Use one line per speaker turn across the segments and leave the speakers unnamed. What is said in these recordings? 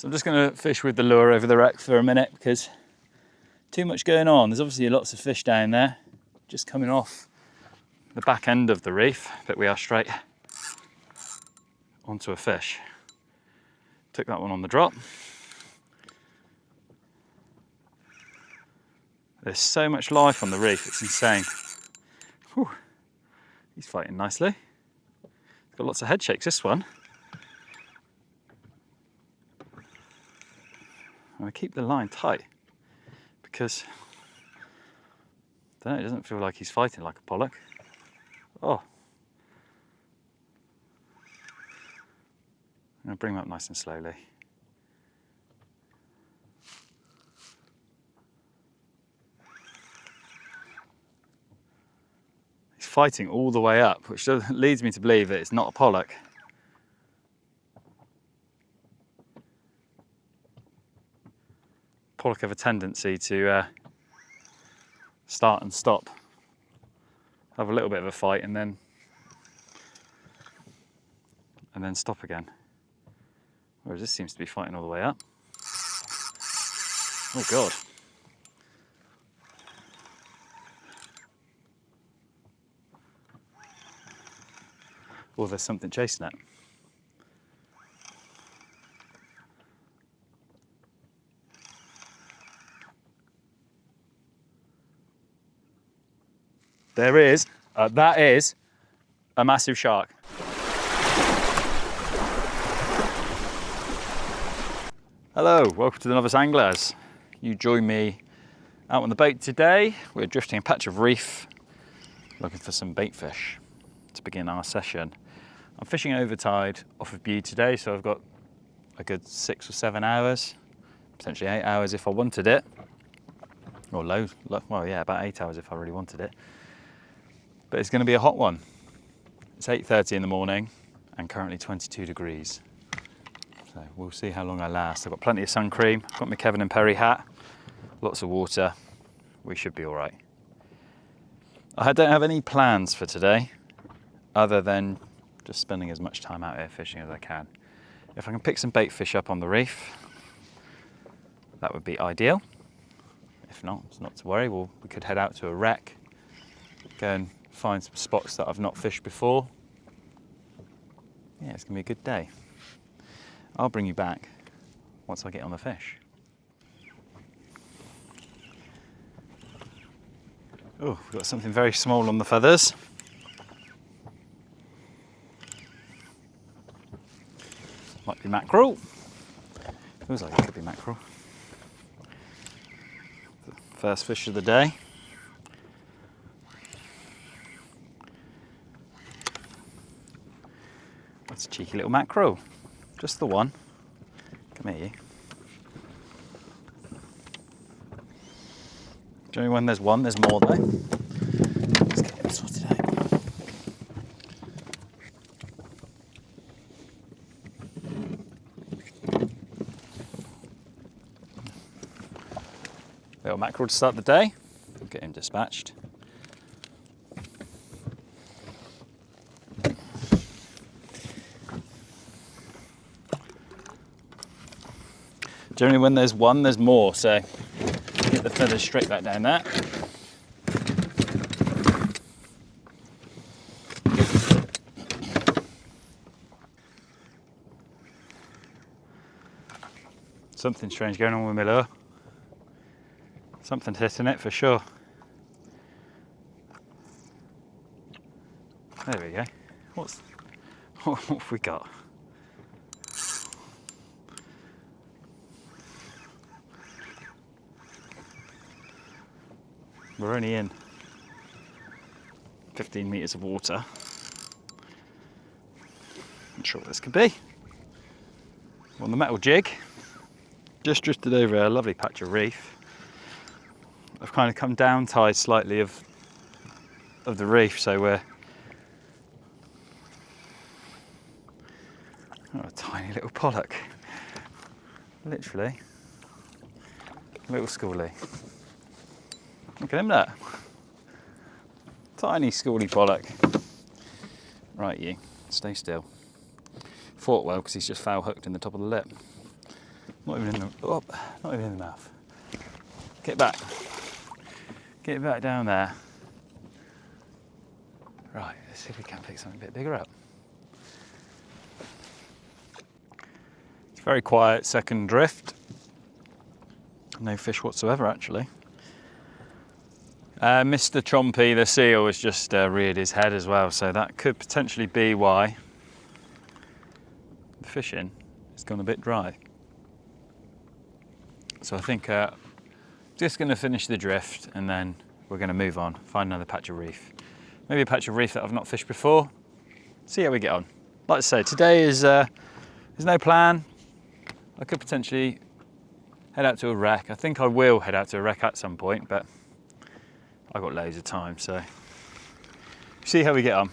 So I'm just going to fish with the lure over the wreck for a minute because too much going on. There's obviously lots of fish down there, just coming off the back end of the reef, but we are straight onto a fish. Took that one on the drop. There's so much life on the reef, it's insane. Whew. He's fighting nicely. Got lots of head shakes, this one. And I keep the line tight because I don't know, it doesn't feel like he's fighting like a pollock. Oh. I'm going to bring him up nice and slowly. He's fighting all the way up, which leads me to believe that it's not a pollock. Pollock have a tendency to start and stop, have a little bit of a fight and then stop again. Whereas this seems to be fighting all the way up. Oh God. Or there's something chasing it. There is, that is a massive shark. Hello, welcome to the Novice Anglers. You join me out on the boat today. We're drifting a patch of reef, looking for some bait fish to begin our session. I'm fishing over tide off of Bude today, so I've got a good 6 or 7 hours, potentially 8 hours if I wanted it. Or well yeah, about 8 hours if I really wanted it. But it's going to be a hot one. It's 8:30 in the morning and currently 22 degrees. So we'll see how long I last. I've got plenty of sun cream, got my Kevin and Perry hat, lots of water. We should be all right. I don't have any plans for today other than just spending as much time out here fishing as I can. If I can pick some bait fish up on the reef, that would be ideal. If not, it's not to worry. We could head out to a wreck, go and find some spots that I've not fished before. Yeah, it's gonna be a good day. I'll bring you back once I get on the fish. Oh, we've got something very small on the feathers. Might be mackerel. Feels like it could be mackerel. The first fish of the day. That's a cheeky little mackerel. Just the one. Come here, you. Generally when there's one, there's more though. Let's get him sorted out. Little mackerel to start the day. We'll get him dispatched. Generally when there's one, there's more, so get the feathers straight back down there. Something strange going on with my lure. Something's hitting it for sure. There we go. What have we got? We're only in 15 metres of water. Not sure what this could be. On the metal jig, just drifted over a lovely patch of reef. I've kind of come down tide slightly of the reef, so we're a tiny little pollock, literally little schoolie. Look at him there. Tiny schoolie pollock. Right, you, stay still. Fought well because he's just foul hooked in the top of the lip. Not even in the, oh, not even in the mouth. Get back. Get back down there. Right, let's see if we can pick something a bit bigger up. It's very quiet second drift. No fish whatsoever, actually. Mr. Chompy, the seal, has just reared his head as well, so that could potentially be why the fishing has gone a bit dry. So I think just going to finish the drift and then we're going to move on, find another patch of reef. Maybe a patch of reef that I've not fished before. See how we get on. Like I say, today is there's no plan. I could potentially head out to a wreck. I think I will head out to a wreck at some point, but I've got loads of time, so see how we get on.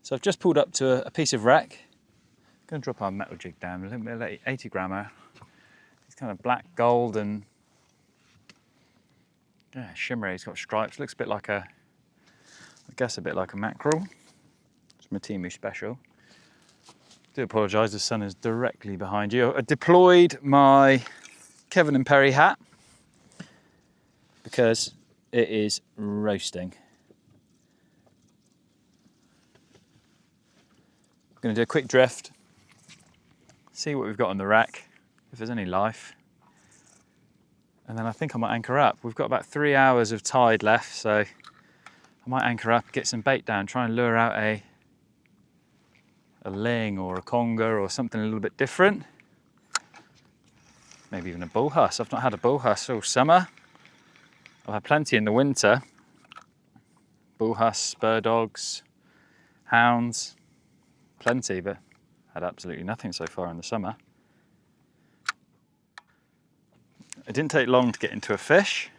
So I've just pulled up to a piece of wreck. I'm going to drop our metal jig down, a little bit of 80 grammer. It's kind of black, gold, and yeah, shimmery. It's got stripes. Looks a bit like I guess a bit like a mackerel. It's my Timu special. Do apologise, the sun is directly behind you. I deployed my Kevin and Perry hat because it is roasting. I'm going to do a quick drift, see what we've got on the wreck, if there's any life, and then I think I might anchor up. We've got about 3 hours of tide left, so I might anchor up, get some bait down, try and lure out a ling or a conger or something a little bit different. Maybe even a bullhuss. I've not had a bullhuss all summer. I've had plenty in the winter. Bullhuss, spur dogs, hounds, plenty, but had absolutely nothing so far in the summer. It didn't take long to get into a fish.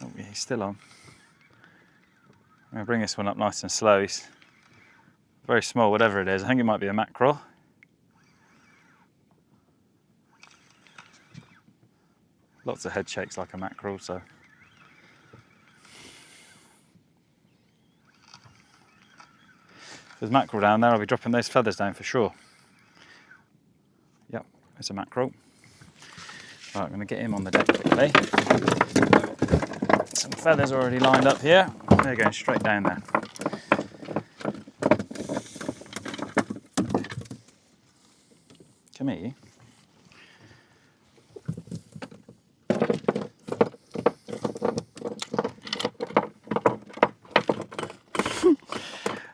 Oh yeah, he's still on. I'm going to bring this one up nice and slow. He's very small, whatever it is. I think it might be a mackerel. Lots of head shakes like a mackerel, so. If there's mackerel down there, I'll be dropping those feathers down for sure. Yep, it's a mackerel. Right, I'm going to get him on the deck quickly. Some feathers already lined up here. They're going straight down there. Come here.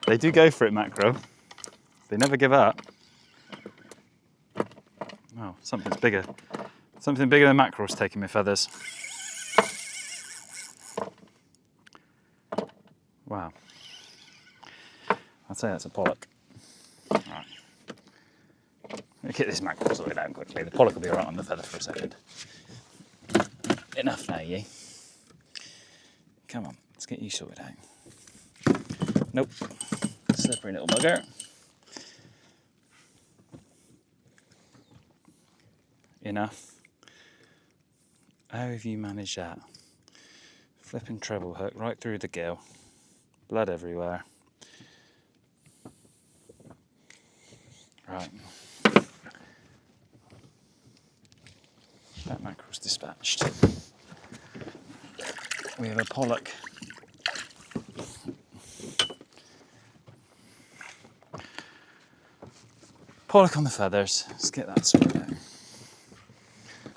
They do go for it, mackerel. They never give up. Oh, something's bigger. Something bigger than mackerel's taking my feathers. Wow. I'd say that's a pollock. Right. Let me get this mackerel sorted out quickly. The pollock will be alright on the feather for a second. Enough now, ye. Come on, let's get you sorted out. Nope. Slippery little bugger. Enough. How have you managed that? Flipping treble hook right through the gill. Blood everywhere. Right. That mackerel's dispatched. We have a pollock. Pollock on the feathers. Let's get that sorted out.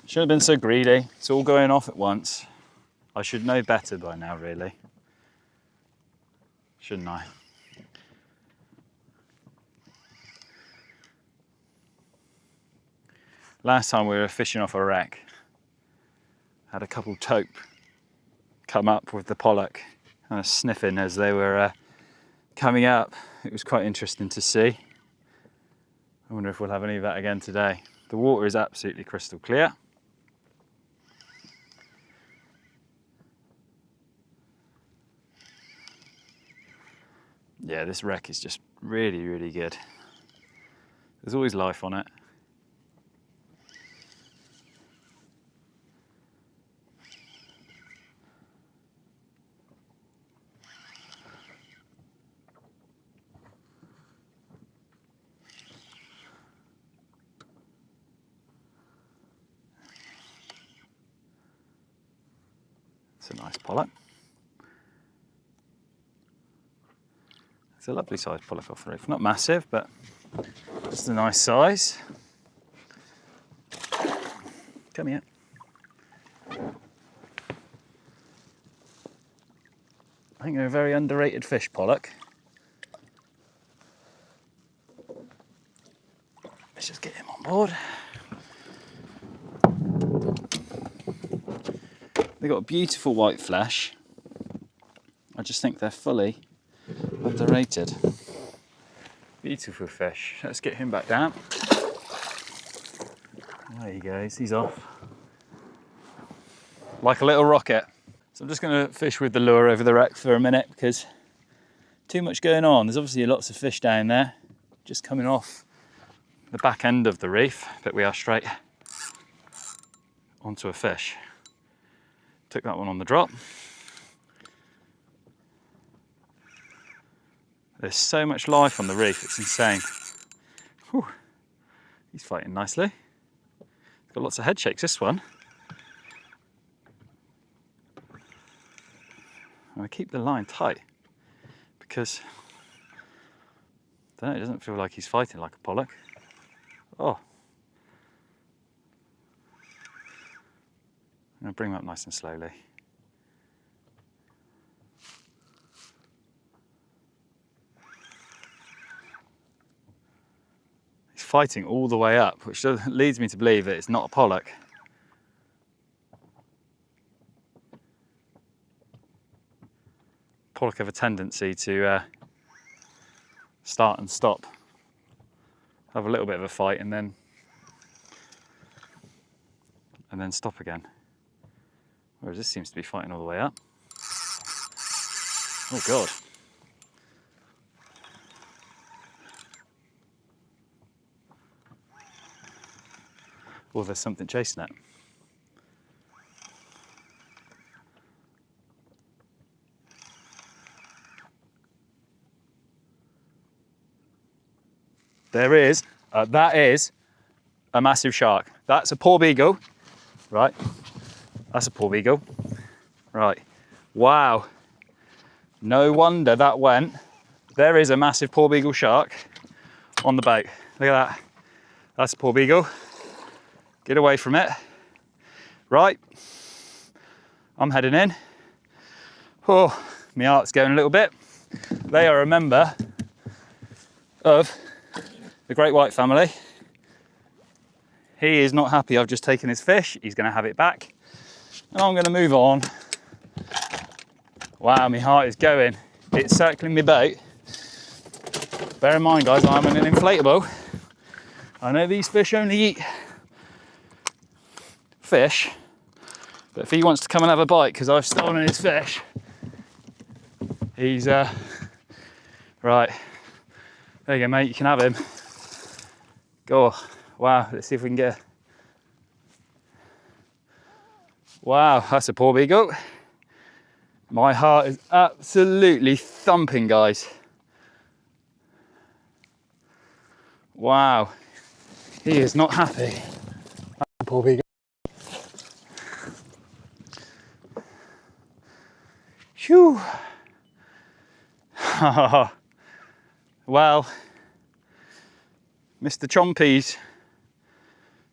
Shouldn't have been so greedy. It's all going off at once. I should know better by now, really. Shouldn't I? Last time we were fishing off a wreck, had a couple tope come up with the pollock, kind of sniffing as they were coming up. It was quite interesting to see. I wonder if we'll have any of that again today. The water is absolutely crystal clear. Yeah, this wreck is just really, really good. There's always life on it. It's a nice pollock. It's a lovely sized pollock off the reef. Not massive, but just a nice size. Come here. I think they're a very underrated fish, pollock. Let's just get him on board. They've got a beautiful white flesh. I just think they're fully underrated. Beautiful fish. Let's get him back down. There he goes, he's off. Like a little rocket. So I'm just going to fish with the lure over the wreck for a minute because too much going on. There's obviously lots of fish down there, just coming off the back end of the reef, but we are straight onto a fish. Took that one on the drop. There's so much life on the reef, it's insane. Whew. He's fighting nicely. He's got lots of head shakes, this one. I keep the line tight because I don't know, it doesn't feel like he's fighting like a pollock. Oh. I'm going to bring him up nice and slowly. He's fighting all the way up, which leads me to believe that it's not a pollock. Pollock have a tendency to start and stop, have a little bit of a fight and then stop again. Whereas this seems to be fighting all the way up. Oh God. Or there's something chasing it. There is, that is a massive shark. That's a Porbeagle, right? That's a Porbeagle, right? Wow, no wonder that went. There is a massive Porbeagle shark on the boat. Look at that, that's a Porbeagle. Get away from it. Right, I'm heading in. Oh, my heart's going a little bit. They are a member of the great white family. He is not happy I've just taken his fish. He's going to have it back. And I'm going to move on. Wow, my heart is going. It's circling my boat. Bear in mind, guys, I'm in an inflatable. I know these fish only eat fish, but if he wants to come and have a bite because I've stolen his fish, he's right. There you go, mate, you can have him. Go. Wow, let's see if we can get. Wow, that's a Porbeagle. My heart is absolutely thumping, guys. Wow, he is not happy. That's a Porbeagle. Phew. Well, Mr. Chompy's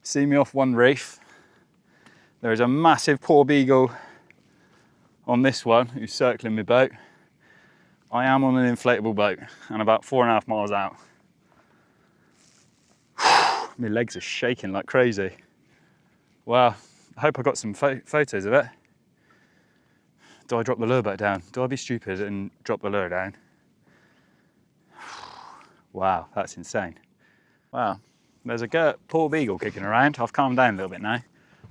see me off one reef. There is a massive Porbeagle on this one who's circling my boat. I am on an inflatable boat and about 4.5 miles out. My legs are shaking like crazy. Wow, I hope I got some photos of it. Do I drop the lure back down? Do I be stupid and drop the lure down? Wow, that's insane. Wow, there's a Porbeagle kicking around. I've calmed down a little bit now.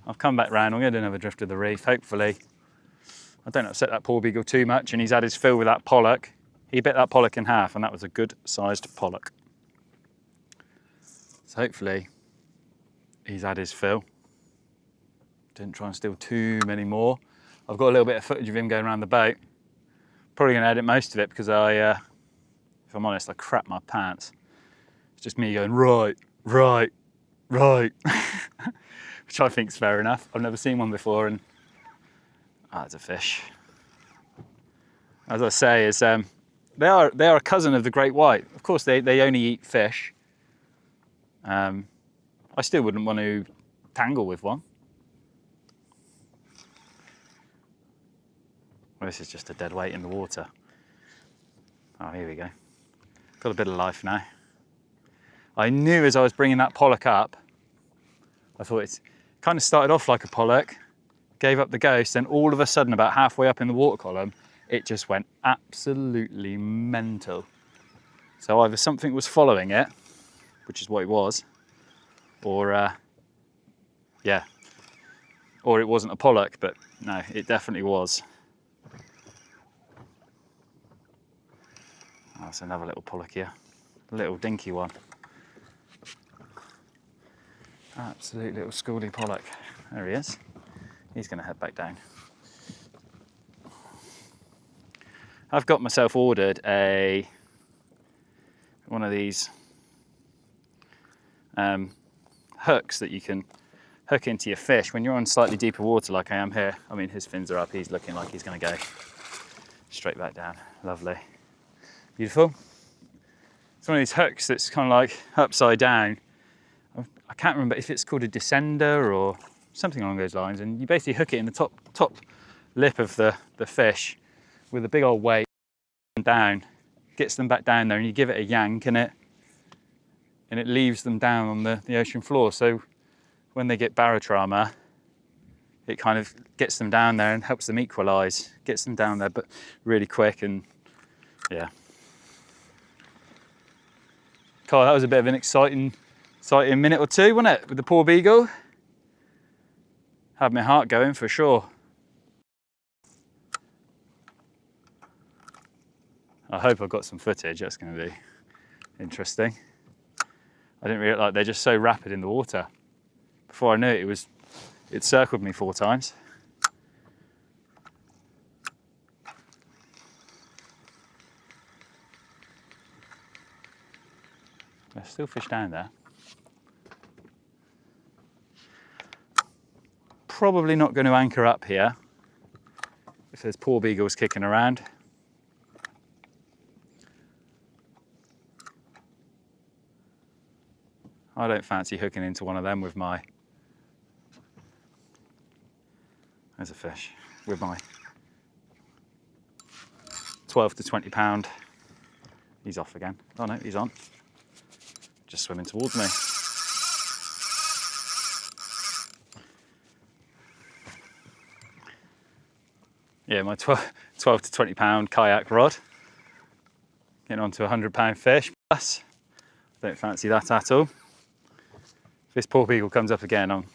I've come back round. I'm going to do another drift of the reef. Hopefully, I don't upset that Porbeagle too much and he's had his fill with that pollock. He bit that pollock in half and that was a good sized pollock. So hopefully, he's had his fill. Didn't try and steal too many more. I've got a little bit of footage of him going around the boat. Probably going to edit most of it because if I'm honest, I crap my pants. It's just me going, right, right, right. Which I think is fair enough. I've never seen one before and Ah, it's a fish. As I say, is they are a cousin of the great white. Of course, they only eat fish. I still wouldn't want to tangle with one. Well, this is just a dead weight in the water. Oh, here we go. Got a bit of life now. I knew as I was bringing that pollock up, I thought it kind of started off like a pollock, gave up the ghost, and all of a sudden, about halfway up in the water column, it just went absolutely mental. So either something was following it, which is what it was, or yeah, or it wasn't a pollock, but no, it definitely was. Oh, that's another little pollock here, a little dinky one. Absolute little schooly pollock. There he is. He's going to head back down. I've got myself ordered one of these hooks that you can hook into your fish when you're on slightly deeper water like I am here. I mean, his fins are up. He's looking like he's going to go straight back down. Lovely. Beautiful. It's one of these hooks that's kind of like upside down. I can't remember if it's called a descender or something along those lines, and you basically hook it in the top lip of the fish with a big old weight down, gets them back down there, and you give it a yank and it leaves them down on the ocean floor. So when they get barotrauma, it kind of gets them down there and helps them equalize, gets them down there but really quick. And yeah, Carl, that was a bit of an exciting minute or two, wasn't it, with the Porbeagle? Had my heart going for sure. I hope I've got some footage. That's going to be interesting. I didn't realise, like, they're just so rapid in the water. Before I knew it, it circled me 4 times. There's still fish down there. Probably not going to anchor up here if there's Porbeagles kicking around. I don't fancy hooking into one of them with my, there's a fish, with my 12 to 20 pound. He's off again. Oh no, he's on. Just swimming towards me. Yeah, my 12 to 20 pound kayak rod. Getting onto a 100 pound fish plus. Don't fancy that at all. If this Porbeagle comes up again, I'm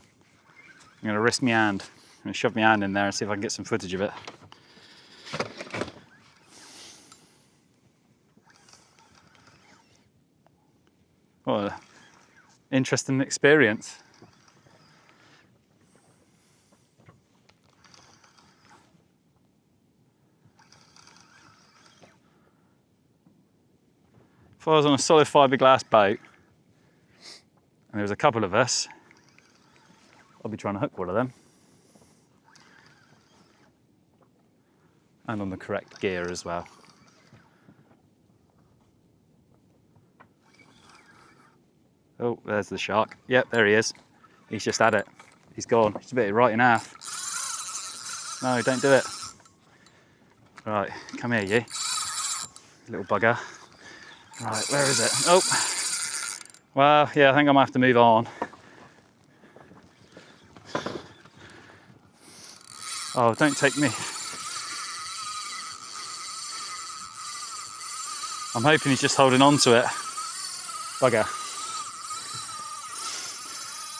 going to risk my hand. I'm going to shove my hand in there and see if I can get some footage of it. What an interesting experience. If I was on a solid fiberglass boat and there was a couple of us, I'll be trying to hook one of them. And on the correct gear as well. Oh, there's the shark. Yep, there he is. He's just had it. He's gone. He's a bit right in half. No, don't do it. Right, come here, you. Little bugger. Right, where is it? Oh. Well, yeah, I think I might have to move on. Oh, don't take me. I'm hoping he's just holding on to it. Bugger.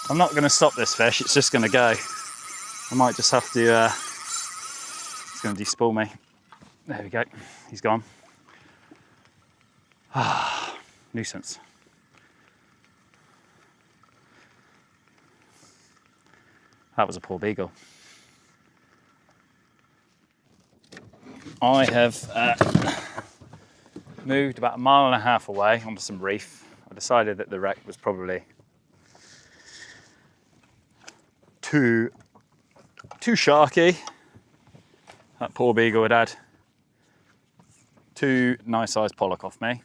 I'm not going to stop this fish, it's just going to go. I might just have to, it's going to despool me. There we go, he's gone. Ah, nuisance. That was a Porbeagle. I have moved about 1.5 miles away onto some reef. I decided that the wreck was probably too sharky. That Porbeagle had 2 nice sized pollock off me,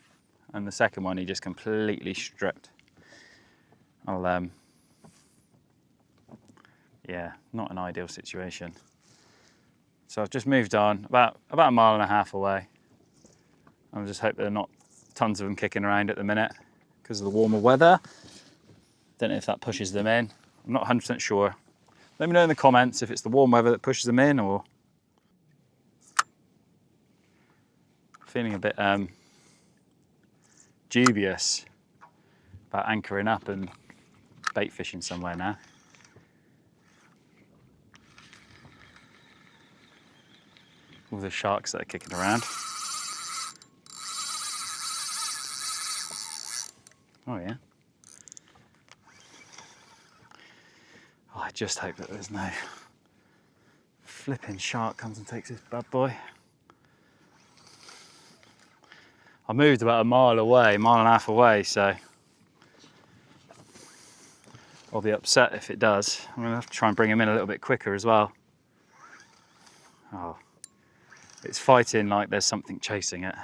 and the second one he just completely stripped. Yeah, not an ideal situation. So I've just moved on about a mile and a half away. I just hope there are not tons of them kicking around at the minute because of the warmer weather. Don't know if that pushes them in. I'm not 100% sure. Let me know in the comments if it's the warm weather that pushes them in, or feeling a bit dubious about anchoring up and bait fishing somewhere now. All the sharks that are kicking around. Oh yeah. Oh, I just hope that there's no flipping shark comes and takes this bad boy. I moved about a mile away, mile and a half away, so I'll be upset if it does. I'm gonna have to try and bring him in a little bit quicker as well. Oh, it's fighting like there's something chasing it.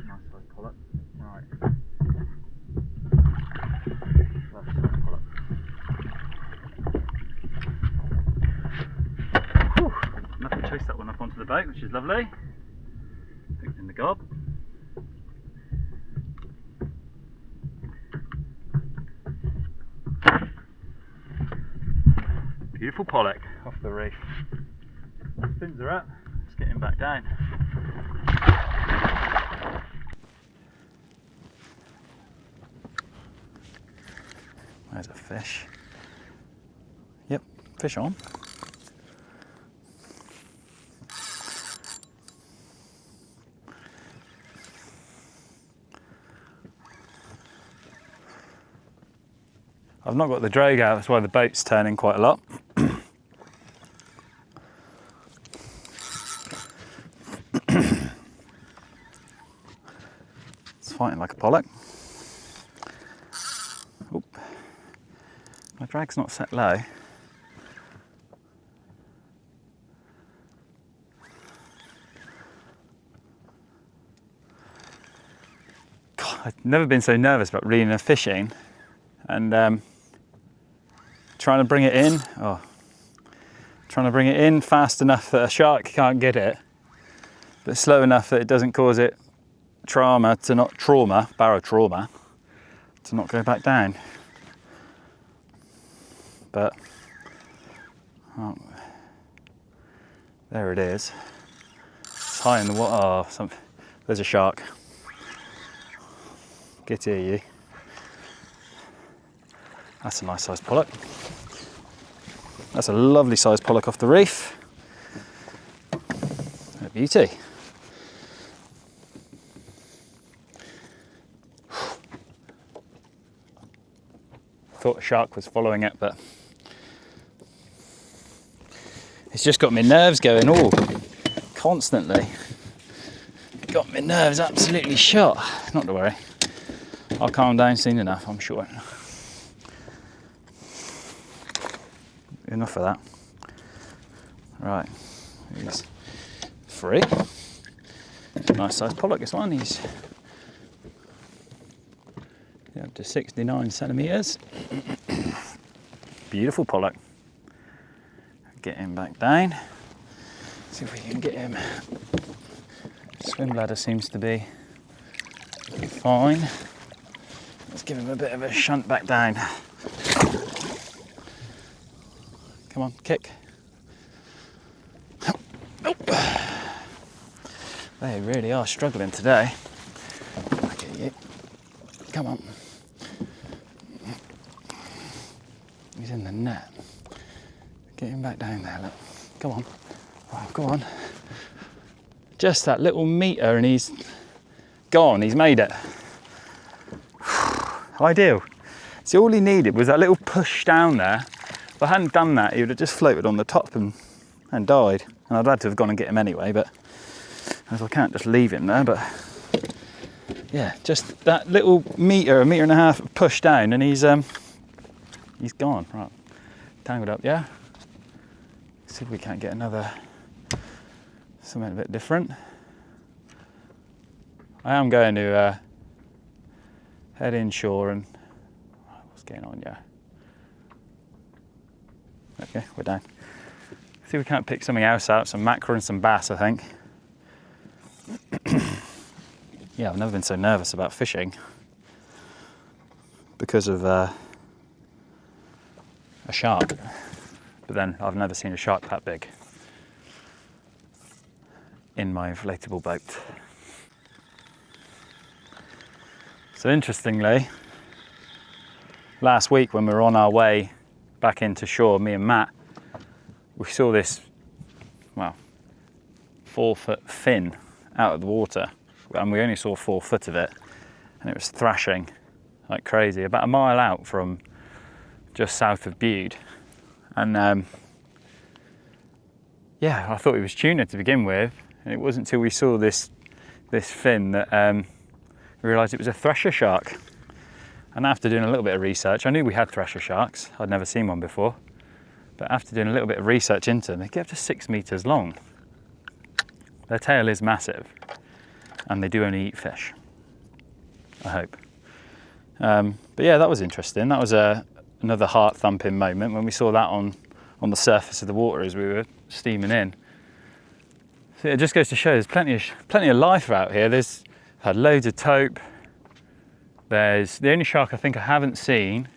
Nice size pollock. Right. Lovely size pollock. Whew. Enough to chase that one up onto the boat, which is lovely. Hooked in the gob. Beautiful pollock off the reef. Fins are up, let's get him back down. There's a fish. Yep, fish on. I've not got the drag out, that's why the boat's turning quite a lot. It's fighting like a pollock. Oop. My drag's not set low. God, I've never been so nervous about reeling and fishing, and trying to bring it in. Oh, trying to bring it in fast enough that a shark can't get it, but slow enough that it doesn't cause it barrow trauma, to not go back down. But oh, there it is. It's high in the water. Oh, there's a shark. Get here, you. That's a nice sized pollock. That's a lovely sized pollock off the reef. A beauty. Thought a shark was following it, but it's just got my nerves going all constantly. Got my nerves absolutely shot. Not to worry. I'll calm down soon enough, I'm sure. Enough of that. Right, he's free. Nice sized pollock, this one. He's up to 69 centimetres. Beautiful pollock. Get him back down. See if we can get him. Swim bladder seems to be fine. Let's give him a bit of a shunt back down. Come on, kick. Oh. They really are struggling today. Look at you. Come on. He's in the net. Get him back down there, look. Come on. Oh, go on. Just that little metre and he's gone. He's made it. Ideal. See, all he needed was that little push down there. If I hadn't done that, he would have just floated on the top and died. And I'd had to have gone and get him anyway, but as I can't just leave him there, but yeah, just that little metre, a metre and a half push down, and he's He's gone, right. Tangled up, yeah? See if we can't get another, something a bit different. I am going to head inshore and, what's going on, yeah? Okay, we're down. See if we can't pick something else out, some mackerel and some bass, I think. Yeah, I've never been so nervous about fishing because of a shark. But then I've never seen a shark that big in my inflatable boat. So interestingly, last week when we were on our way back into shore, me and Matt, we saw this, well, 4-foot fin out of the water, and we only saw 4 foot of it, and it was thrashing like crazy about a mile out from just south of Bude. And yeah, I thought it was tuna to begin with, and it wasn't until we saw this fin that we realised it was a thresher shark. And after doing a little bit of research, I knew we had thresher sharks, I'd never seen one before, but after doing a little bit of research into them, they get up to 6 meters long. Their tail is massive, and they do only eat fish, I hope. But yeah, that was interesting. That was another heart-thumping moment when we saw that on the surface of the water as we were steaming in. So it just goes to show there's plenty of life out here. There's had loads of tope. There's the only shark I think I haven't seen,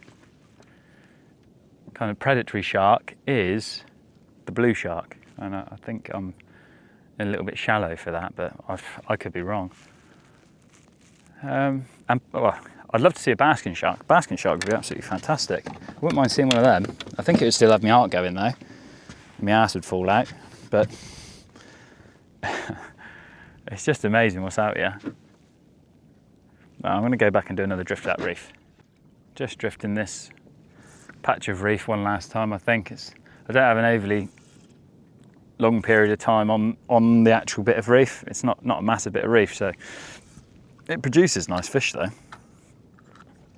kind of predatory shark, is the blue shark, and I think I'm a little bit shallow for that, but I could be wrong. And well, I'd love to see a basking shark. Basking shark would be absolutely fantastic. I wouldn't mind seeing one of them. I think it would still have my heart going though. My ass would fall out, but it's just amazing what's out here. Well, I'm going to go back and do another drift at Reef. Just drifting this patch of reef one last time. I think I don't have an overly long period of time on the actual bit of reef. It's not a massive bit of reef, so it produces nice fish though.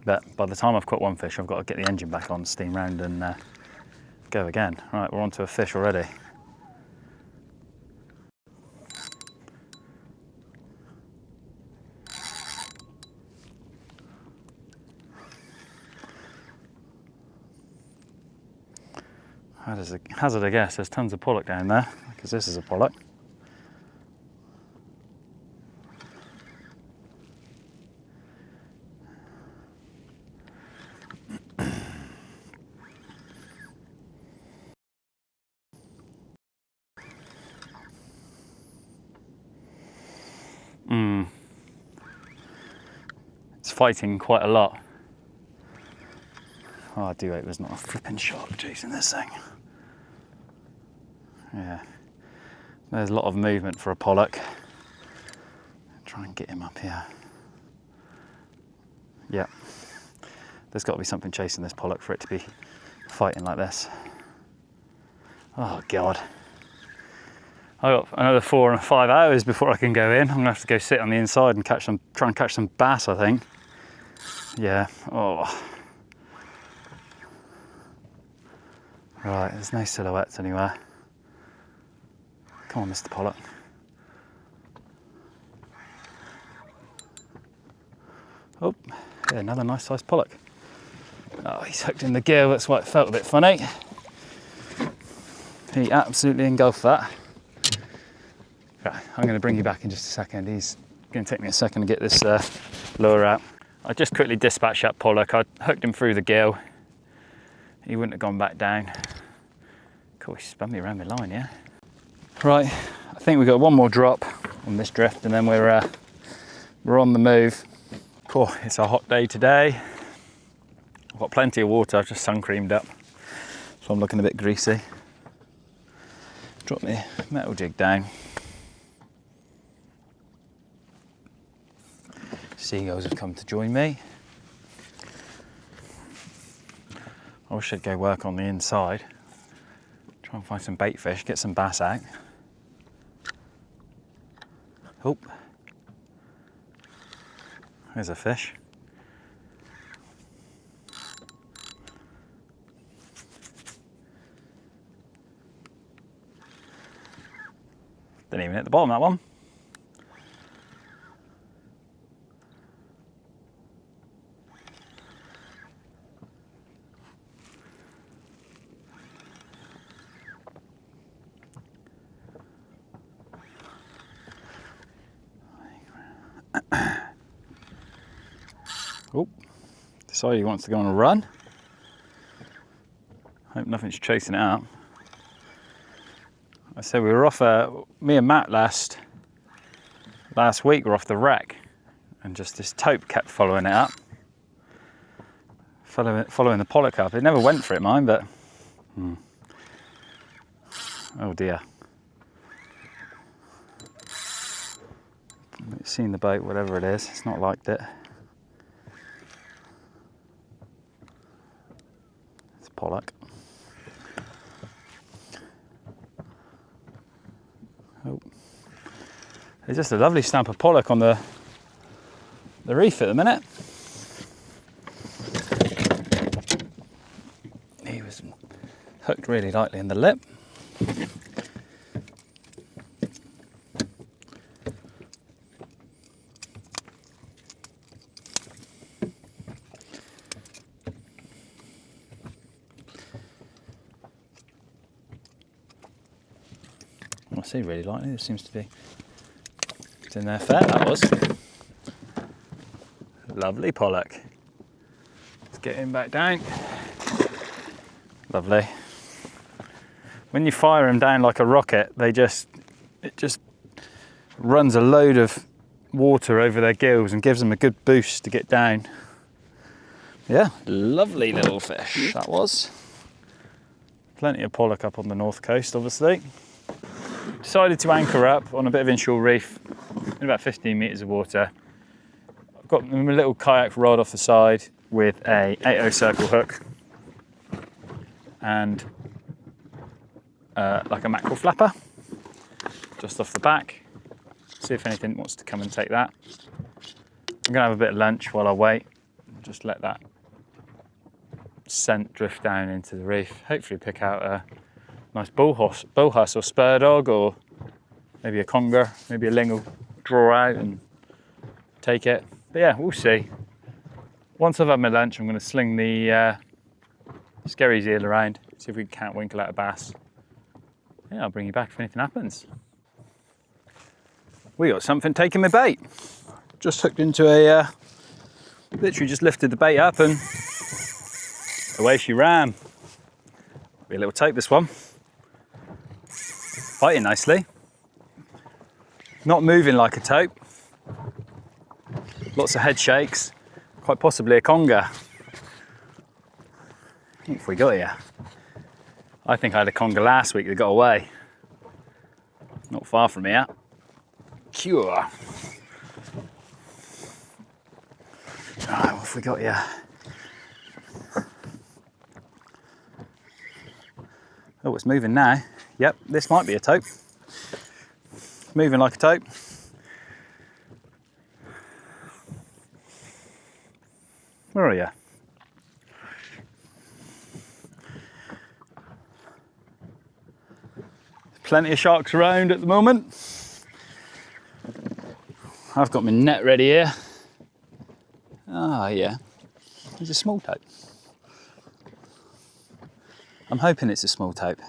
But by the time I've caught one fish, I've got to get the engine back on, steam round and go again. Right, we're onto a fish already. Hazard a guess, there's tons of pollock down there, because this is a pollock. It's fighting quite a lot. Oh, I do hope there's not a flipping shark chasing this thing. Yeah, there's a lot of movement for a pollock. Try and get him up here. Yeah, there's got to be something chasing this pollock for it to be fighting like this. Oh God. I've got another 4 or 5 hours before I can go in. I'm gonna have to go sit on the inside and try and catch some bass, I think. Yeah, oh. Right, there's no silhouettes anywhere. Come on, Mr. Pollock. Oh, yeah, another nice sized pollock. Oh, he's hooked in the gill, that's why it felt a bit funny. He absolutely engulfed that. Right, I'm going to bring you back in just a second. He's going to take me a second to get this lure out. I just quickly dispatched that pollock. I hooked him through the gill. He wouldn't have gone back down. Cool, he spun me around my line, yeah? Right, I think we've got one more drop on this drift and then we're on the move. Cool, it's a hot day today. I've got plenty of water, I've just sun creamed up, so I'm looking a bit greasy. Drop my metal jig down. Seagulls have come to join me. I wish I'd go work on the inside. Try and find some bait fish, get some bass out. Oh, there's a fish. Didn't even hit the bottom, that one. Oh, decided he wants to go on a run. Hope nothing's chasing it out. I said we were off, me and Matt last week were off the wreck, and just this tope kept following it up. Following the pollock up. It never went for it, mine, but... Oh dear. It's seen the boat, whatever it is. It's not liked it. It's pollock. Oh. There's just a lovely stamp of pollock on the reef at the minute. He was hooked really lightly in the lip. I see really lightly, there seems to be, it's in there fair, that was. Lovely pollock. Let's get him back down. Lovely. When you fire them down like a rocket, it just runs a load of water over their gills and gives them a good boost to get down. Yeah, lovely little fish that was. Plenty of pollock up on the north coast, obviously. Decided to anchor up on a bit of inshore reef in about 15 metres of water. I've got a little kayak rod off the side with a 8/0 circle hook and like a mackerel flapper just off the back. See if anything wants to come and take that. I'm gonna have a bit of lunch while I wait. Just let that scent drift down into the reef. Hopefully pick out a nice bullhuss or spur dog, or maybe a conger, maybe a ling will draw out and take it. But yeah, we'll see. Once I've had my lunch, I'm going to sling the skerry's eel around, see if we can't winkle out a bass. Yeah, I'll bring you back if anything happens. We got something taking my bait. Just hooked into a, literally just lifted the bait up and away she ran. Be a little tape, this one. Fighting nicely. Not moving like a tope. Lots of head shakes. Quite possibly a conger. What have we got here? I think I had a conger last week that got away. Not far from here. Cure. Right, what have we got here? Oh, it's moving now. Yep, this might be a tope. Moving like a tope. Where are you? Plenty of sharks around at the moment. I've got my net ready here. Ah, yeah. There's a small tope. I'm hoping it's a small tope.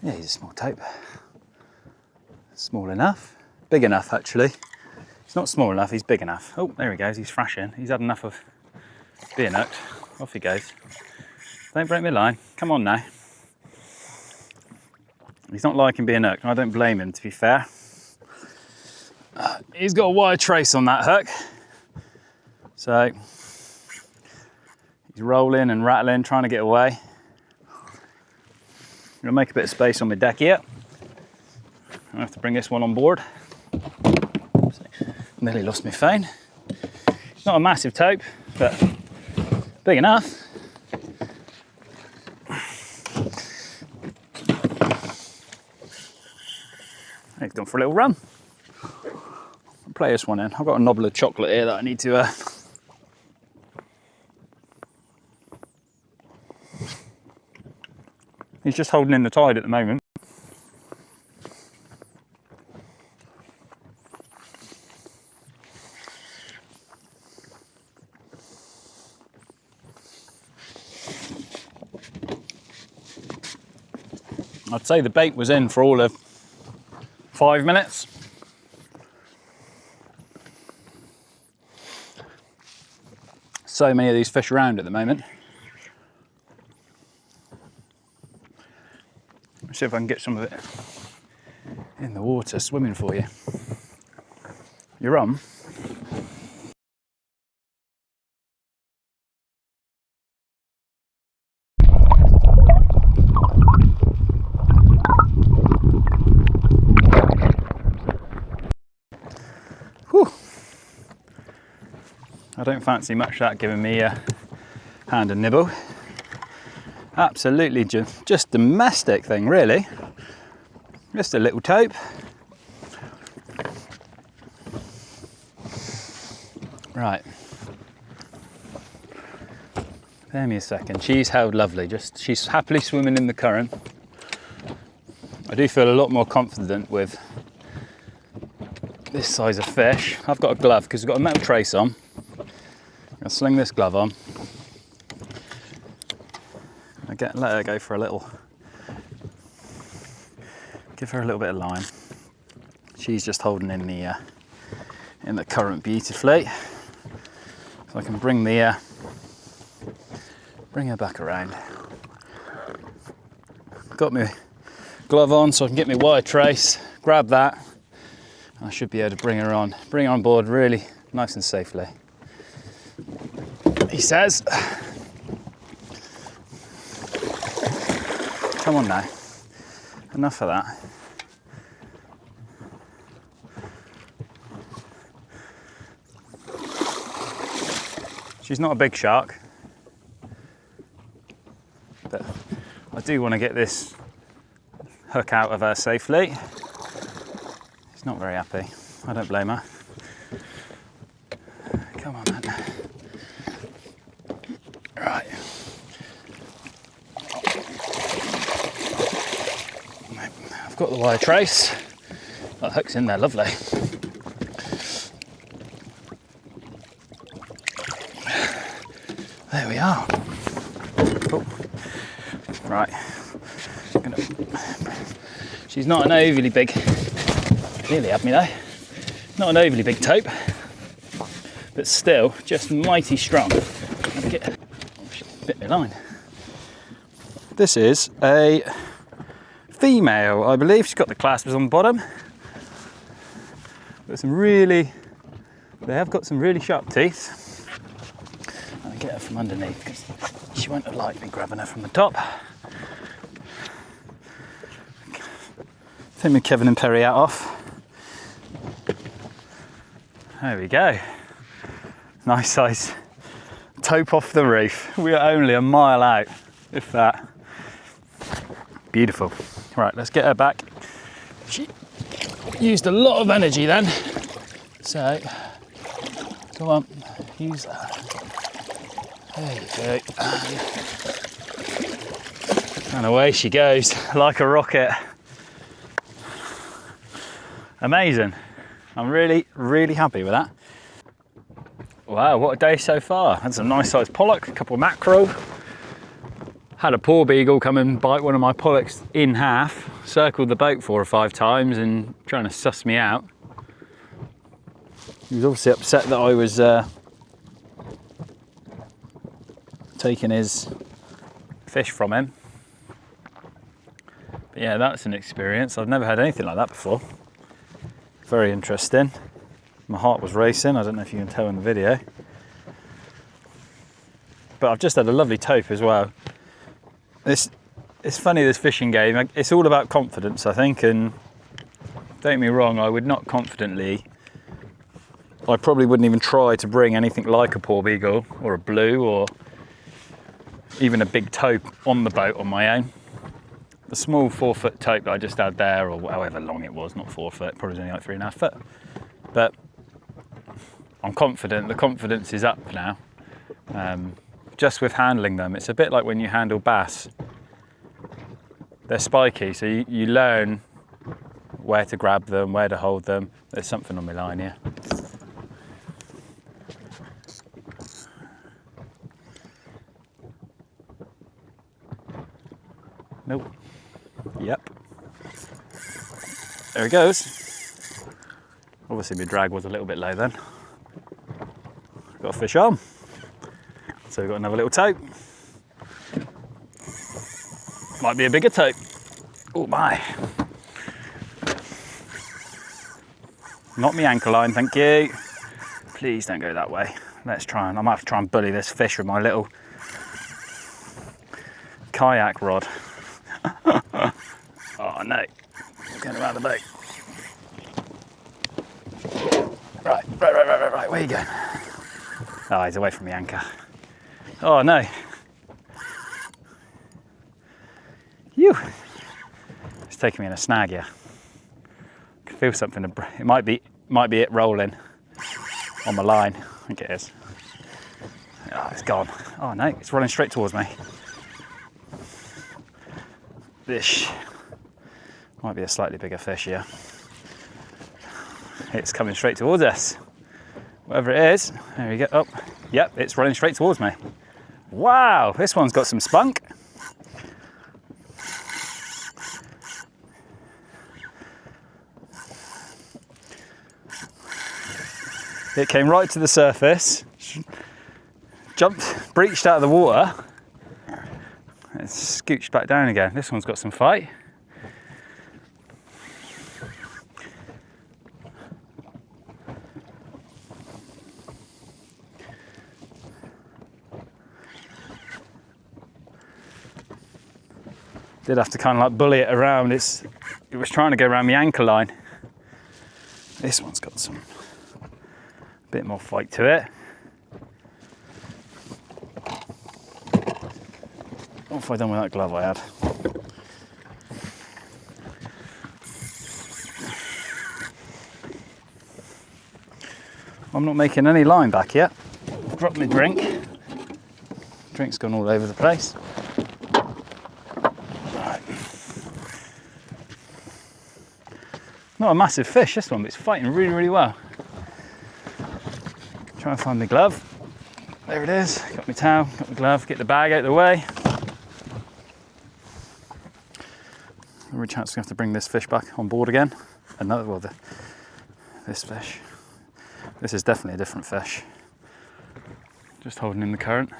Yeah, he's a small tope. Small enough. Big enough, actually. He's not small enough, he's big enough. Oh, there he goes, he's thrashing. He's had enough of being hooked. Off he goes. Don't break my line. Come on now. He's not liking being hooked, and I don't blame him, to be fair. He's got a wide trace on that hook. So, he's rolling and rattling, trying to get away. I'm gonna make a bit of space on my deck here. I have to bring this one on board. Nearly lost my phone. Not a massive tope, but big enough. He's gone for a little run. I'll play this one in. I've got a nobble of chocolate here that I need to he's just holding in the tide at the moment. I'd say the bait was in for all of 5 minutes. So many of these fish around at the moment. Let's see if I can get some of it in the water swimming for you. You're on. Whew. I don't fancy much that giving me a hand and nibble. Absolutely just domestic thing, really. Just a little tope. Right. Bear me a second. She's held lovely. She's happily swimming in the current. I do feel a lot more confident with this size of fish. I've got a glove because we've got a metal trace on. I'll sling this glove on. Let her go for a little. Give her a little bit of line. She's just holding in the current beautifully. So I can bring her back around. Got my glove on so I can get my wire trace, grab that, and I should be able to bring her on board really nice and safely. He says. Come on now, enough of that. She's not a big shark, but I do want to get this hook out of her safely. She's not very happy. I don't blame her. Come on, man. Right. I've got the wire trace. That hook's in there, lovely. There we are. Oh. Right. She's not an overly big, nearly had me though. Not an overly big tope, but still just mighty strong. Bit my line. This is a female, I believe. She's got the claspers on the bottom. They have got some really sharp teeth. I'll get her from underneath because she won't have liked me grabbing her from the top. Take my Kevin and Perry out off. There we go. Nice size tope off the reef. We are only a mile out, if that. Beautiful. Right, let's get her back. She used a lot of energy then. So, come on, use that. There you go. And away she goes, like a rocket. Amazing. I'm really, really happy with that. Wow, what a day so far. Had some nice sized pollock, a couple of mackerel. Had a Porbeagle come and bite one of my pollacks in half. Circled the boat 4 or 5 times and trying to suss me out. He was obviously upset that I was taking his fish from him. But yeah, that's an experience. I've never had anything like that before. Very interesting. My heart was racing. I don't know if you can tell in the video. But I've just had a lovely tope as well. It's funny, this fishing game. It's all about confidence, I think. And don't get me wrong, I would not confidently. I probably wouldn't even try to bring anything like a Porbeagle or a blue or even a big tope on the boat on my own. The small 4-foot tope that I just had there, or however long it was, not 4 foot, probably only like 3.5 foot. But I'm confident, the confidence is up now. Just with handling them, it's a bit like when you handle bass. They're spiky, so you learn where to grab them, where to hold them. There's something on my line here. Nope. Yep. There he goes. Obviously my drag was a little bit low then. Got a fish on. So we've got another little tope. Might be a bigger tope. Oh my. Not me anchor line, thank you. Please don't go that way. Let's try and, I might have to try and bully this fish with my little kayak rod. Oh no, going around the boat. Right, where are you going? Oh, he's away from the anchor. Oh no. Phew. It's taking me in a snag here. I can feel something, it might be it rolling on my line. I think it is. Oh, it's gone. Oh no, it's running straight towards me. This might be a slightly bigger fish here. It's coming straight towards us. Whatever it is, there we go. Oh, yep, it's running straight towards me. Wow, this one's got some spunk. It came right to the surface, jumped, breached out of the water, and scooched back down again. This one's got some fight. Did have to kind of like bully it around. It was trying to go around the anchor line. This one's got some bit more fight to it. What have I done with that glove I had? I'm not making any line back yet. Dropped my drink. Drink's gone all over the place. Right. Not a massive fish, this one, but it's fighting really, really well. Try and find my glove. There it is. Got my towel, got my glove, get the bag out of the way. Every chance we have to bring this fish back on board again. Another, well, this fish. This is definitely a different fish. Just holding in the current.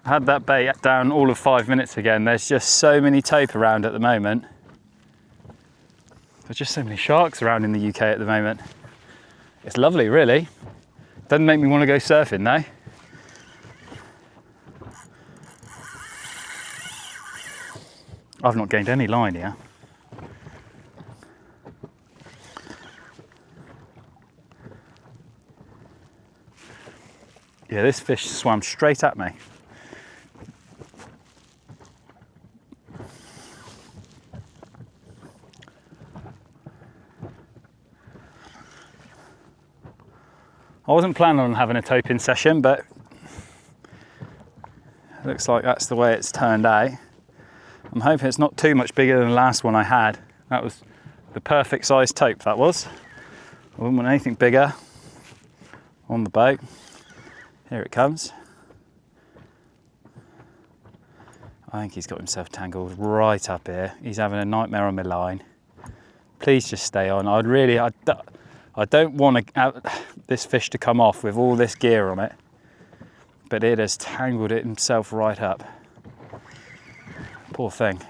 I had that bait down all of 5 minutes again. There's just so many tope around at the moment. There's just so many sharks around in the UK at the moment. It's lovely, really. Doesn't make me want to go surfing though. I've not gained any line here. Yeah, this fish swam straight at me. I wasn't planning on having a toping session, but it looks like that's the way it's turned out. I'm hoping it's not too much bigger than the last one I had. That was the perfect size tope, that was. I wouldn't want anything bigger on the boat. Here it comes. I think he's got himself tangled right up here. He's having a nightmare on my line. Please just stay on. I don't want this fish to come off with all this gear on it, but it has tangled it himself right up. Poor thing.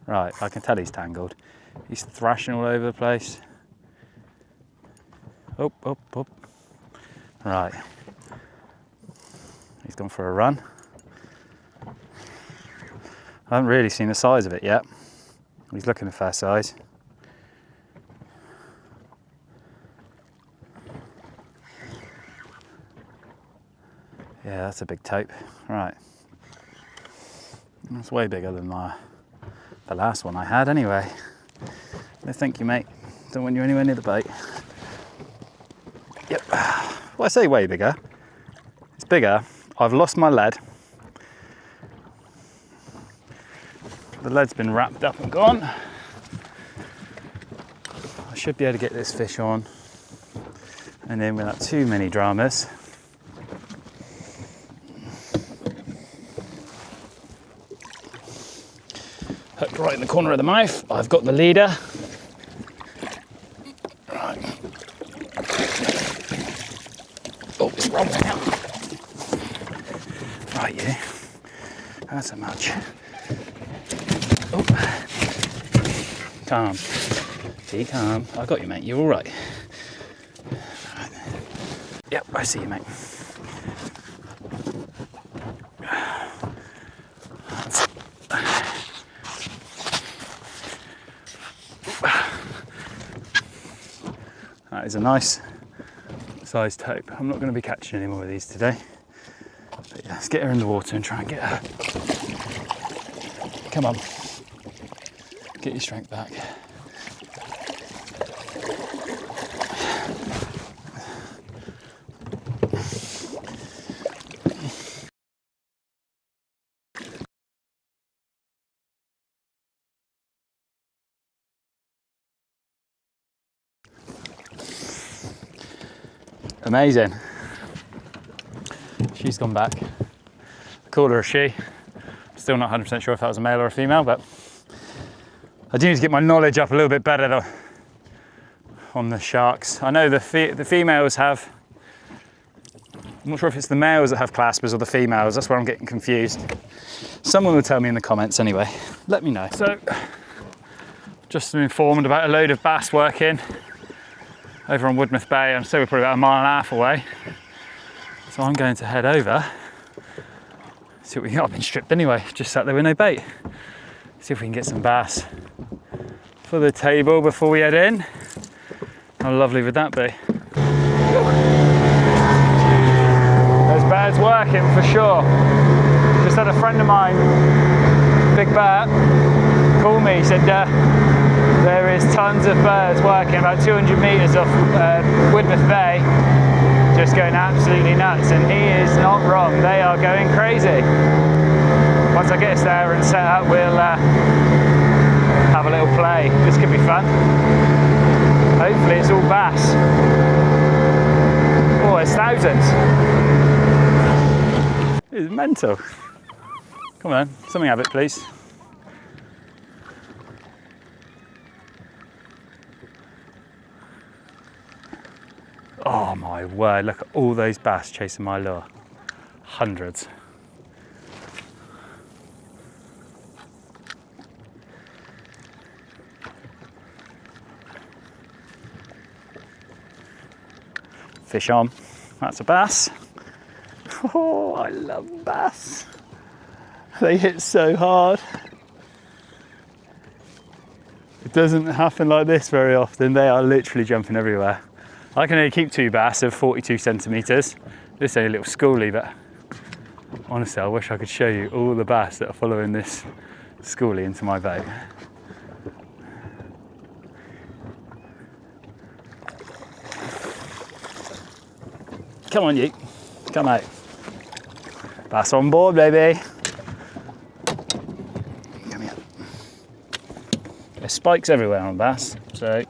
Right, I can tell he's tangled. He's thrashing all over the place. Up. Right. He's gone for a run. I haven't really seen the size of it yet. He's looking a fair size. Yeah, that's a big tope. Right. That's way bigger than the last one I had anyway. No thank you, mate. Don't want you anywhere near the boat. Yep. Well, I say way bigger. It's bigger. I've lost my lead. The lead's been wrapped up and gone. I should be able to get this fish on, and then without too many dramas. Hooked right in the corner of the mouth. I've got the leader. Right. Oh, it's rolling out. Right, you. That's a much. Oh. Calm. Be calm. I got you, mate. You're all right. Right. Yep, I see you, mate. That is a nice sized tope. I'm not going to be catching any more of these today. But yeah, let's get her in the water and try and get her. Come on. Get your strength back. Amazing. She's gone back. I called her a she. Still not 100% sure if that was a male or a female, but I do need to get my knowledge up a little bit better though on the sharks. I know the females have, I'm not sure if it's the males that have claspers or the females. That's where I'm getting confused. Someone will tell me in the comments anyway. Let me know. So, just been informed about a load of bass working over on Woodmouth Bay. I'm still probably about 1.5 miles away. So I'm going to head over, see what we got. I've been stripped anyway, just sat there with no bait. See if we can get some bass for the table before we head in. How lovely would that be? There's birds working for sure. Just had a friend of mine, Big Bert, call me, he said there is tons of birds working about 200 metres off Woodmouth Bay, just going absolutely nuts, and he is not wrong. They are going crazy. Once I get us there and set up, we'll have a little play. This could be fun. Hopefully it's all bass. Oh, it's thousands. It's mental. Come on, something have it, please. Oh my word, look at all those bass chasing my lure. Hundreds. Fish on. That's a bass. Oh, I love bass. They hit so hard. It doesn't happen like this very often. They are literally jumping everywhere. I can only keep 2 bass of 42 centimetres. This is only a little schoolie, but honestly, I wish I could show you all the bass that are following this schoolie into my boat. Come on, you. Come out. Bass on board, baby. Come here. There's spikes everywhere on bass, so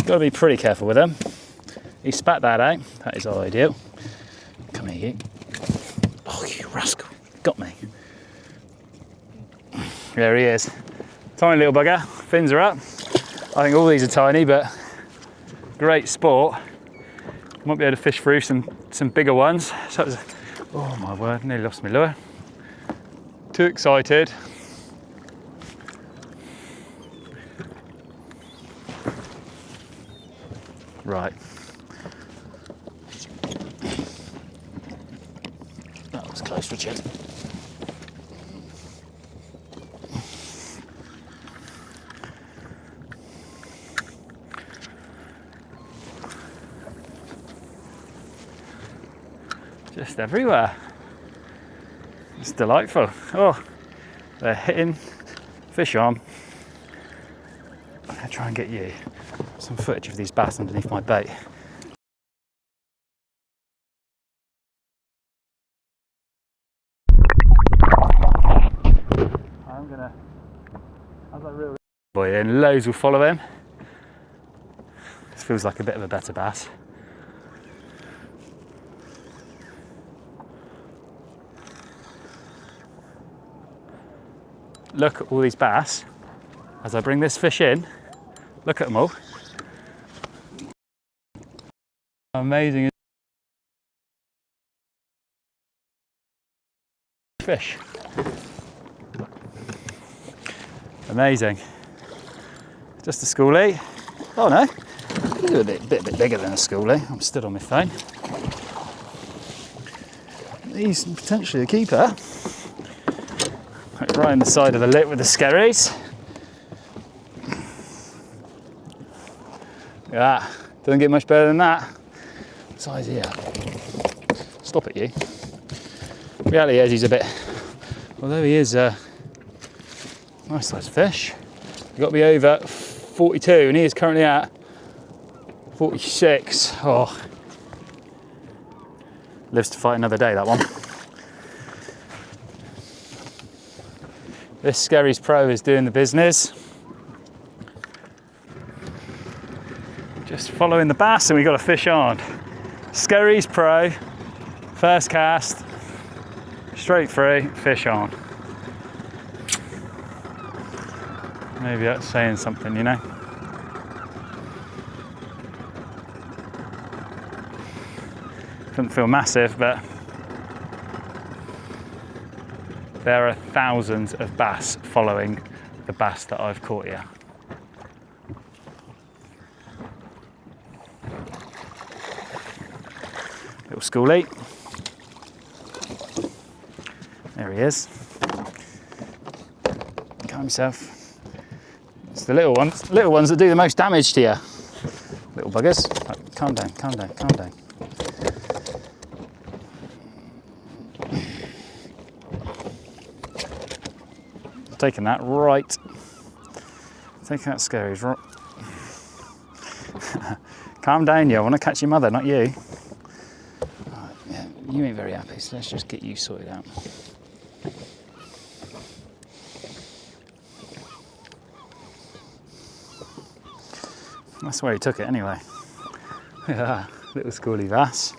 got to be pretty careful with them. He spat that out. That is ideal. Come here, you. Oh, you rascal. Got me. There he is. Tiny little bugger. Fins are up. I think all these are tiny, but great sport. Might be able to fish through some bigger ones. So that was, oh my word, nearly lost my lure. Too excited. Right. That was close, Richard. Just everywhere. It's delightful. Oh, they're hitting fish on. I'm going to try and get you some footage of these bass underneath my bait. I'm gonna, as I reel boy in, loads will follow him. This feels like a bit of a better bass. Look at all these bass. As I bring this fish in, look at them all. Amazing fish. Amazing. Just a schoolie. Oh no, he's a bit bigger than a schoolie. I'm stood on my phone. He's potentially a keeper. Right on the side of the lip with the skerries. Look at that. Doesn't get much better than that. What size is he at? Stop it, you. Reality is he's a bit, although he is a nice sized fish, you've got to be over 42 and he is currently at 46. Oh, lives to fight another day, that one. This Skerries Pro is doing the business. Just following the bass and we got a fish on. Skerries Pro, first cast, straight through, fish on. Maybe that's saying something, you know. Doesn't feel massive, but there are thousands of bass following the bass that I've caught here. Little schoolie. There he is. Calm yourself. It's the little ones that do the most damage to you. Little buggers. Right, calm down, calm down, calm down. Taking that right. Taking that Skerries right. Calm down, you. I want to catch your mother, not you. Right, yeah, you ain't very happy, so let's just get you sorted out. That's where he took it anyway. Look at that, little schoolie bass.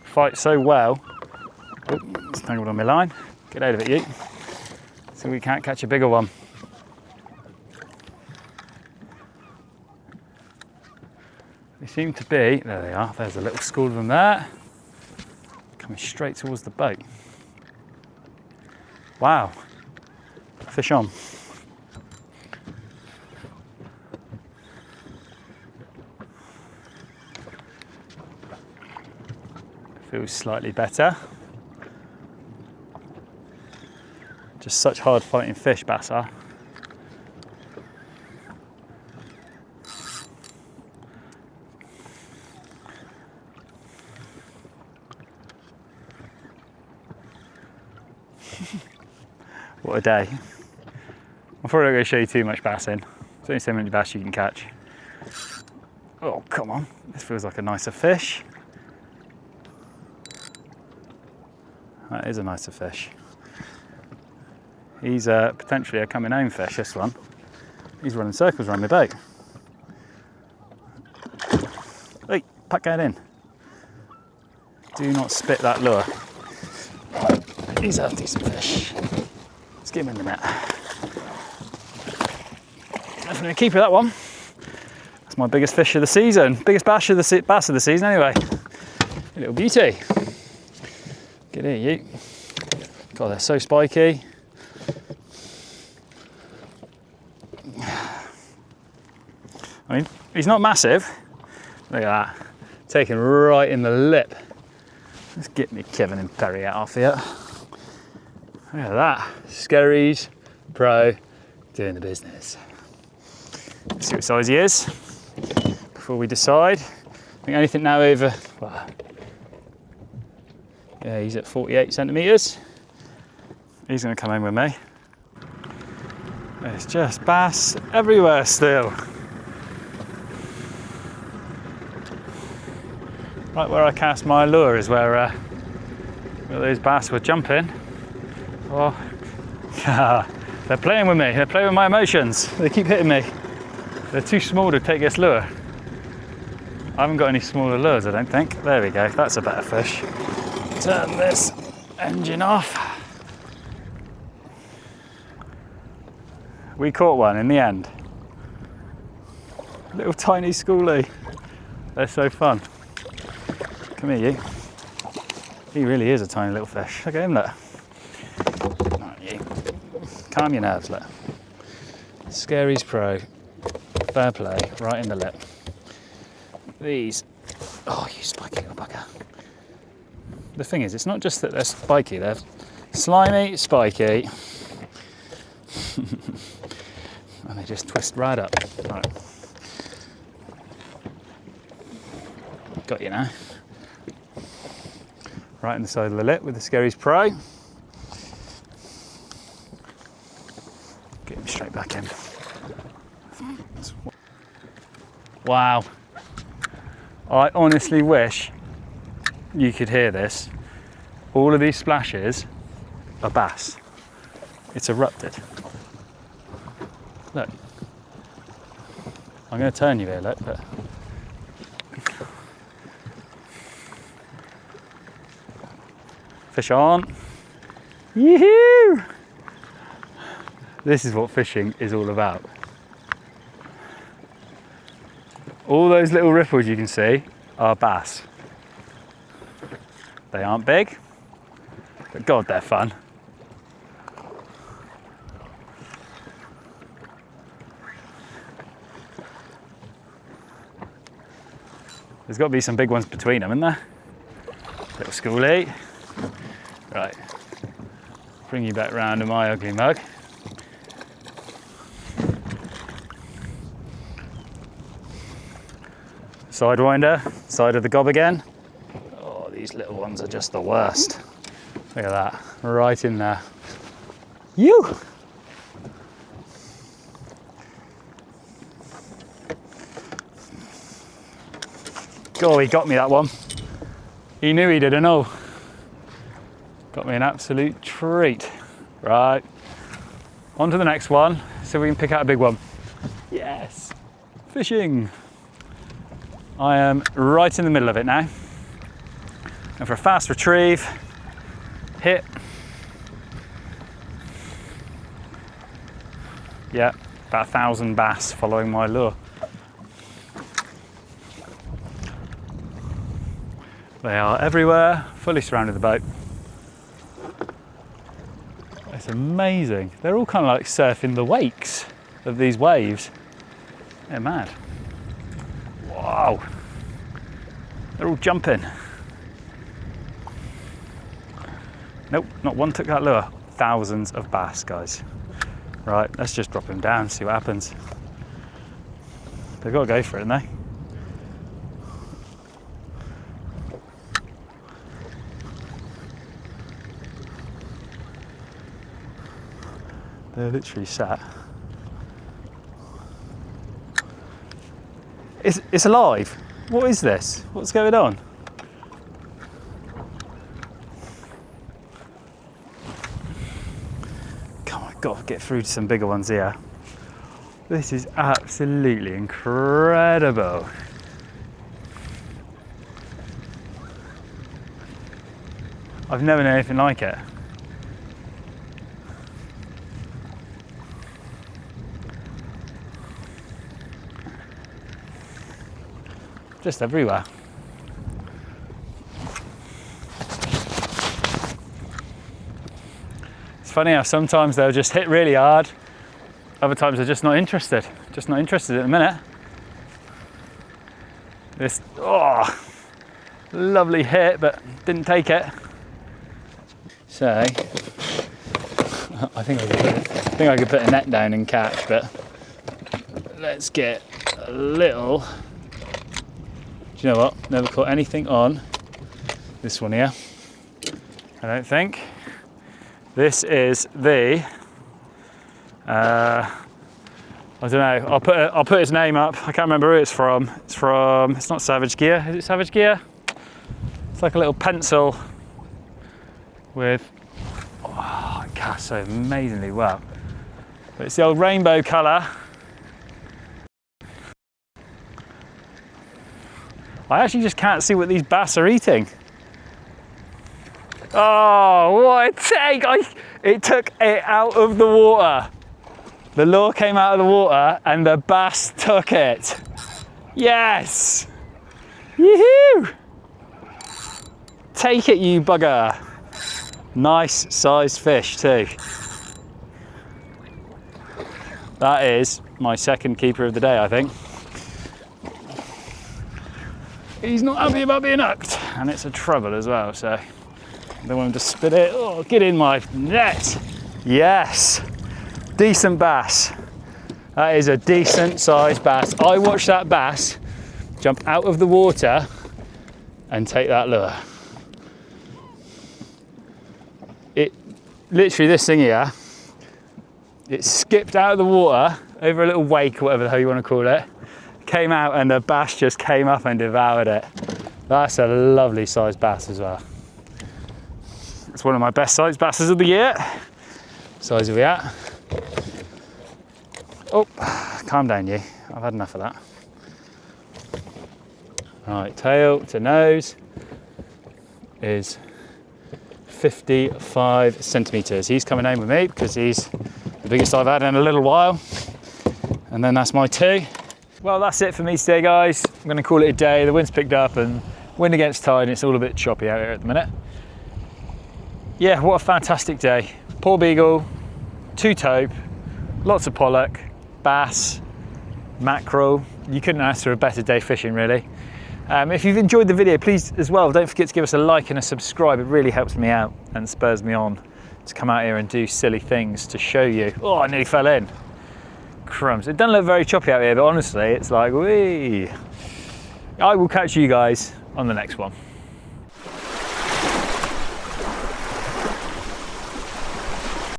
Fight so well. Oh, it's tangled on my line. Get out of it, you. So we can't catch a bigger one. They seem to be, there they are, there's a little school of them there. Coming straight towards the boat. Wow, fish on. Feels slightly better. Just such hard fighting fish, bass are. What a day. I'm probably not going to show you too much bass in. There's only so many bass you can catch. Oh, come on. This feels like a nicer fish. That is a nicer fish. He's potentially a coming home fish, this one. He's running circles around my boat. Hey, pack that in. Do not spit that lure. He's a decent fish. Let's get him in the net. Definitely a keeper, that one. That's my biggest fish of the season. Biggest bass of the season anyway. A little beauty. Get here, you. God, they're so spiky. I mean, he's not massive. Look at that. Taken right in the lip. Let's get me Kevin and Perry out off here. Look at that. Skerries Pro doing the business. Let's see what size he is before we decide. I think anything now over, well, yeah, he's at 48 centimetres. He's going to come in with me. There's just bass everywhere still. Right where I cast my lure is where those bass were jumping. Oh, They're playing with me, they're playing with my emotions. They keep hitting me. They're too small to take this lure. I haven't got any smaller lures, I don't think. There we go, that's a better fish. Turn this engine off. We caught one in the end. Little tiny schoolie. They're so fun. Come here, you. He really is a tiny little fish. Look at him, look. Right, you. Calm your nerves, look. Scary's Pro. Fair play, right in the lip. These. Oh, you spiky little bugger. The thing is, it's not just that they're spiky, they're slimy, spiky. And they just twist right up. Right. Got you now. Right in the side of the lip with the Scary's Pro. Get him straight back in. Wow. I honestly wish you could hear this. All of these splashes are bass. It's erupted. Look. I'm going to turn you here, look, but fish on. Yee-hoo! This is what fishing is all about. All those little ripples you can see are bass. They aren't big, but God, they're fun. There's got to be some big ones between them, isn't there? Little schoolie. Right, bring you back round to my ugly mug. Sidewinder, side of the gob again. Oh, these little ones are just the worst. Look at that, right in there. You! God, he got me that one. He knew he didn't know. Got me an absolute treat. Right, on to the next one, so we can pick out a big one. Yes, fishing. I am right in the middle of it now. And for a fast retrieve, hit. Yeah, about 1,000 bass following my lure. They are everywhere, fully surrounded the boat. It's amazing. They're all kind of like surfing the wakes of these waves. They're mad. Wow. They're all jumping. Nope, not one took that lure. Thousands of bass, guys. Right, let's just drop him down, see what happens. They've got to go for it, haven't they? They're literally sat. It's alive. What is this? What's going on? Come on, I've got to get through to some bigger ones here. This is absolutely incredible. I've never known anything like it. Just everywhere. It's funny how sometimes they'll just hit really hard, other times they're just not interested. Just not interested at the minute. This, oh, lovely hit, but didn't take it. So, I think I could put a net down and catch, but let's get a little. Do you know what? Never caught anything on this one here. I don't think. This is the. I don't know. I'll put his name up. I can't remember who it's from. It's not Savage Gear. Is it Savage Gear? It's like a little pencil with. Oh, I cast so amazingly well. But it's the old rainbow colour. I actually just can't see what these bass are eating. Oh, what a take! It took it out of the water. The lure came out of the water and the bass took it. Yes! Yoo-hoo! Take it, you bugger. Nice sized fish too. That is my second keeper of the day, I think. He's not happy about being hooked, and it's a trouble as well, so I don't want him to spit it. Oh, get in my net. Yes, decent bass. That is a decent sized bass. I watched that bass jump out of the water and take that lure. It literally, this thing here, it skipped out of the water over a little wake, or whatever the hell you want to call it, came out and the bass just came up and devoured it. That's a lovely sized bass as well. It's one of my best sized basses of the year. What size are we at? Oh, calm down you. I've had enough of that. Right, tail to nose is 55 centimetres. He's coming home with me because he's the biggest I've had in a little while. And then that's my two. Well, that's it for me today, guys. I'm going to call it a day. The wind's picked up and wind against tide, and it's all a bit choppy out here at the minute. Yeah, what a fantastic day. Porbeagle, 2 tope, lots of pollock, bass, mackerel. You couldn't ask for a better day fishing, really. If you've enjoyed the video, please as well, don't forget to give us a like and a subscribe. It really helps me out and spurs me on to come out here and do silly things to show you. Oh, I nearly fell in. Crumbs. It doesn't look very choppy out here, but honestly, it's like, wee. I will catch you guys on the next one.